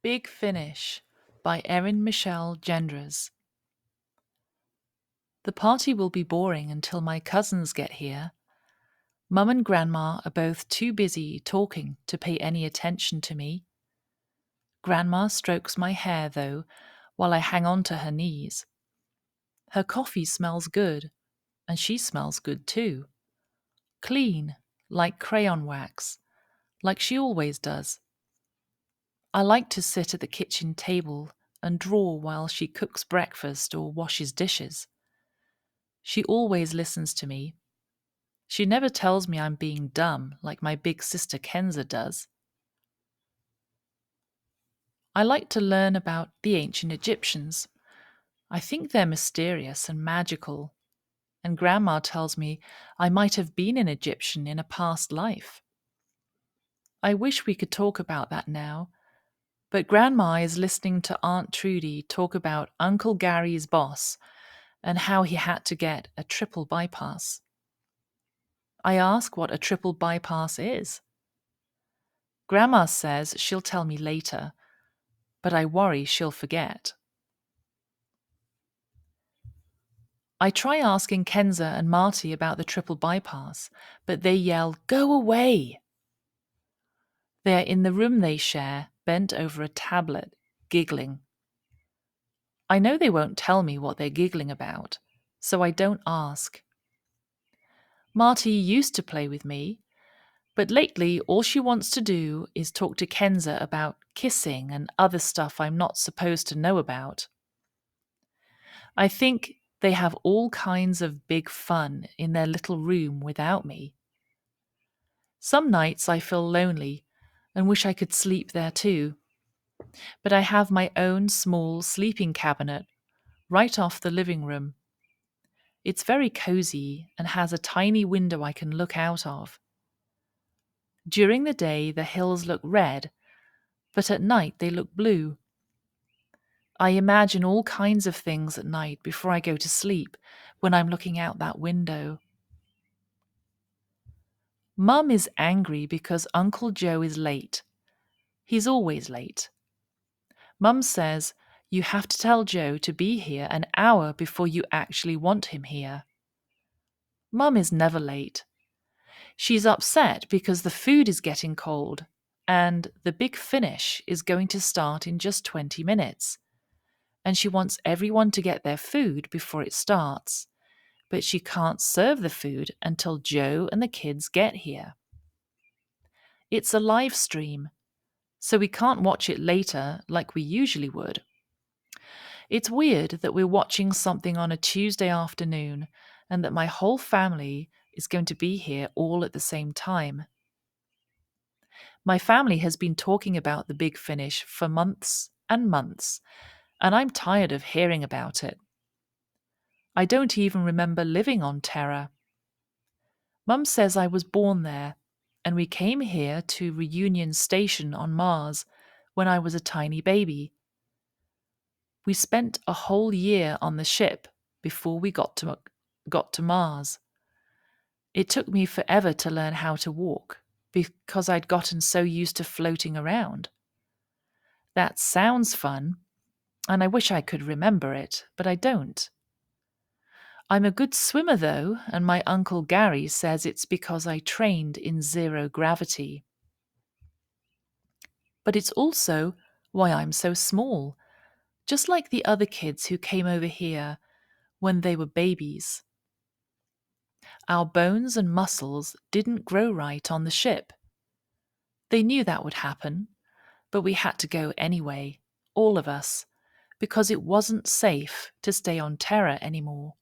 Big Finish by Erin Michelle Genders. The party will be boring until my cousins get here. Mum and Grandma are both too busy talking to pay any attention to me. Grandma strokes my hair, though, while I hang on to her knees. Her coffee smells good, and she smells good too. Clean, like crayon wax, like she always does. I like to sit at the kitchen table and draw while she cooks breakfast or washes dishes. She always listens to me. She never tells me I'm being dumb like my big sister Kenza does. I like to learn about the ancient Egyptians. I think they're mysterious and magical, and Grandma tells me I might have been an Egyptian in a past life. I wish we could talk about that now, but Grandma is listening to Aunt Trudy talk about Uncle Gary's boss and how he had to get a triple bypass. I ask what a triple bypass is. Grandma says she'll tell me later, but I worry she'll forget. I try asking Kenza and Marty about the triple bypass, but they yell, "Go away!" They're in the room they share, bent over a tablet, giggling. I know they won't tell me what they're giggling about, so I don't ask. Marty used to play with me, but lately all she wants to do is talk to Kenza about kissing and other stuff I'm not supposed to know about. I think they have all kinds of big fun in their little room without me. Some nights I feel lonely and wish I could sleep there too, but I have my own small sleeping cabinet right off the living room. It's very cozy and has a tiny window I can look out of. During the day, the hills look red, but at night they look blue. I imagine all kinds of things at night before I go to sleep when I'm looking out that window. Mum is angry because Uncle Joe is late. He's always late. Mum says you have to tell Joe to be here an hour before you actually want him here. Mum is never late. She's upset because the food is getting cold and the big finish is going to start in just 20 minutes. And she wants everyone to get their food before it starts. But she can't serve the food until Joe and the kids get here. It's a live stream, so we can't watch it later like we usually would. It's weird that we're watching something on a Tuesday afternoon and that my whole family is going to be here all at the same time. My family has been talking about the big finish for months and months, and I'm tired of hearing about it. I don't even remember living on Terra. Mum says I was born there, and we came here to Reunion Station on Mars when I was a tiny baby. We spent a whole year on the ship before we got to Mars. It took me forever to learn how to walk because I'd gotten so used to floating around. That sounds fun, and I wish I could remember it, but I don't. I'm a good swimmer, though, and my Uncle Gary says it's because I trained in zero gravity. But it's also why I'm so small, just like the other kids who came over here when they were babies. Our bones and muscles didn't grow right on the ship. They knew that would happen, but we had to go anyway, all of us, because it wasn't safe to stay on Terra anymore.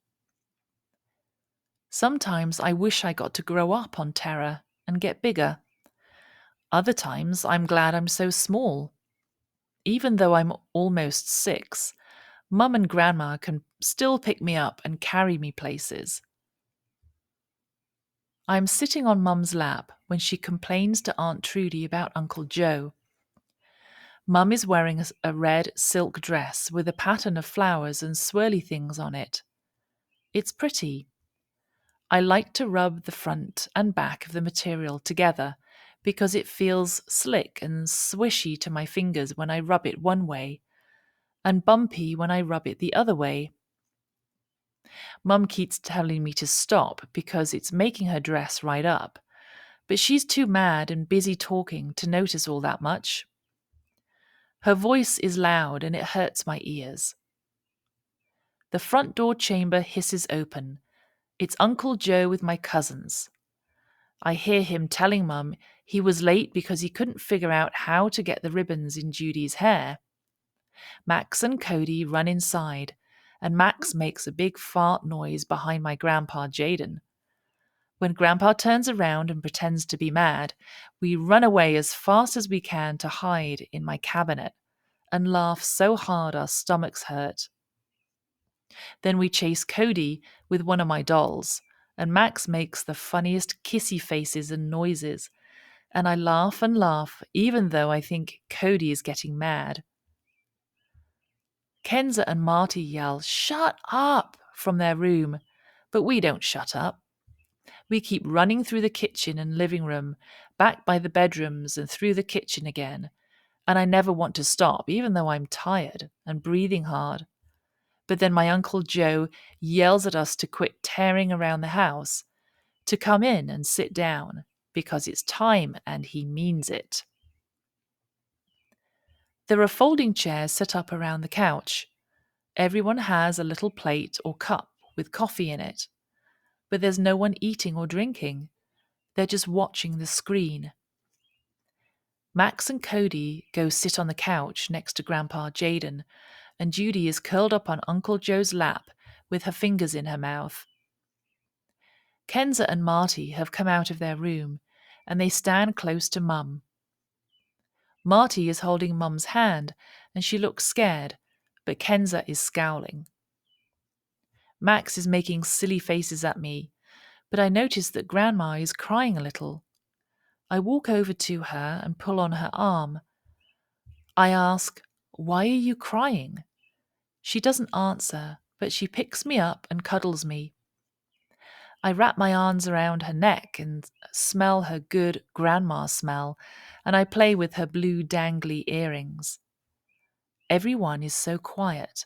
Sometimes I wish I got to grow up on Terra and get bigger. Other times I'm glad I'm so small. Even though I'm almost 6, Mum and Grandma can still pick me up and carry me places. I'm sitting on Mum's lap when she complains to Aunt Trudy about Uncle Joe. Mum is wearing a red silk dress with a pattern of flowers and swirly things on it. It's pretty. I like to rub the front and back of the material together because it feels slick and swishy to my fingers when I rub it one way, and bumpy when I rub it the other way. Mum keeps telling me to stop because it's making her dress right up, but she's too mad and busy talking to notice all that much. Her voice is loud and it hurts my ears. The front door chamber hisses open. It's Uncle Joe with my cousins. I hear him telling Mum he was late because he couldn't figure out how to get the ribbons in Judy's hair. Max and Cody run inside, and Max makes a big fart noise behind my grandpa Jaden. When Grandpa turns around and pretends to be mad, we run away as fast as we can to hide in my cabinet and laugh so hard our stomachs hurt. Then we chase Cody with one of my dolls, and Max makes the funniest kissy faces and noises, and I laugh and laugh even though I think Cody is getting mad. Kenza and Marty yell, "Shut up!" from their room, but we don't shut up. We keep running through the kitchen and living room, back by the bedrooms and through the kitchen again, and I never want to stop, even though I'm tired and breathing hard. But then my Uncle Joe yells at us to quit tearing around the house, to come in and sit down, because it's time and he means it. There are folding chairs set up around the couch. Everyone has a little plate or cup with coffee in it, but there's no one eating or drinking. They're just watching the screen. Max and Cody go sit on the couch next to Grandpa Jaden, and Judy is curled up on Uncle Joe's lap with her fingers in her mouth. Kenza and Marty have come out of their room, and they stand close to Mum. Marty is holding Mum's hand, and she looks scared, but Kenza is scowling. Max is making silly faces at me, but I notice that Grandma is crying a little. I walk over to her and pull on her arm. I ask, "Why are you crying?" She doesn't answer, but she picks me up and cuddles me. I wrap my arms around her neck and smell her good grandma smell, and I play with her blue dangly earrings. Everyone is so quiet,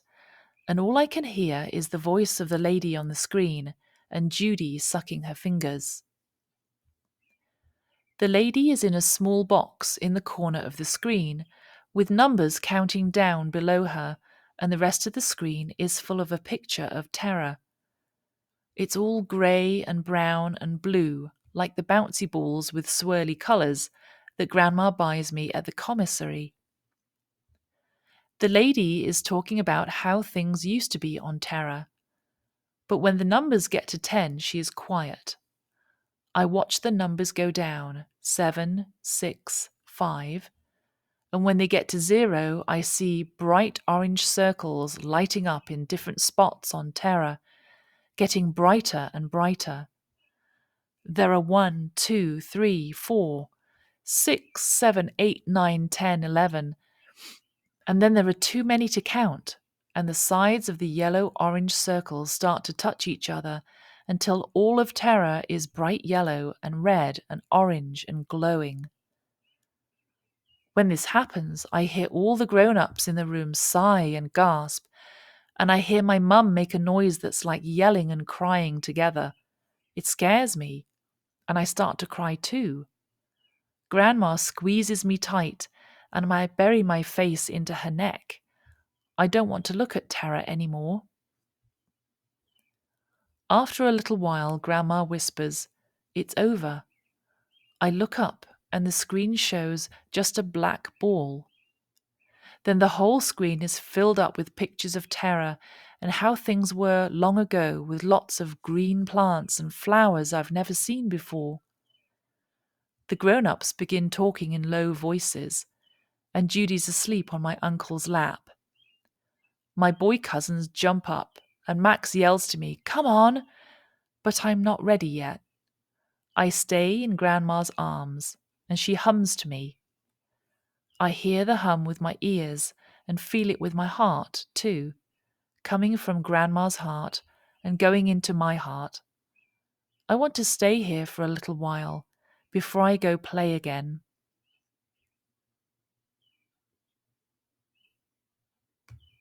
and all I can hear is the voice of the lady on the screen and Judy sucking her fingers. The lady is in a small box in the corner of the screen, with numbers counting down below her, and the rest of the screen is full of a picture of terror. It's all grey and brown and blue, like the bouncy balls with swirly colours that Grandma buys me at the commissary. The lady is talking about how things used to be on Terra, but when the numbers get to 10, she is quiet. I watch the numbers go down, 7, 6, 5, and when they get to 0, I see bright orange circles lighting up in different spots on Terra, getting brighter and brighter. There are 1, 2, 3, 4, 6, 7, 8, 9, 10, 11, and then there are too many to count, and the sides of the yellow-orange circles start to touch each other until all of Terra is bright yellow and red and orange and glowing. When this happens, I hear all the grown-ups in the room sigh and gasp, and I hear my mum make a noise that's like yelling and crying together. It scares me, and I start to cry too. Grandma squeezes me tight, and I bury my face into her neck. I don't want to look at Terra anymore. After a little while, Grandma whispers, "It's over." I look up, and the screen shows just a black ball. Then the whole screen is filled up with pictures of Terra and how things were long ago, with lots of green plants and flowers I've never seen before. The grown-ups begin talking in low voices, and Judy's asleep on my uncle's lap. My boy cousins jump up, and Max yells to me, "Come on!" But I'm not ready yet. I stay in Grandma's arms, and she hums to me. I hear the hum with my ears and feel it with my heart, too, coming from Grandma's heart and going into my heart. I want to stay here for a little while, before I go play again.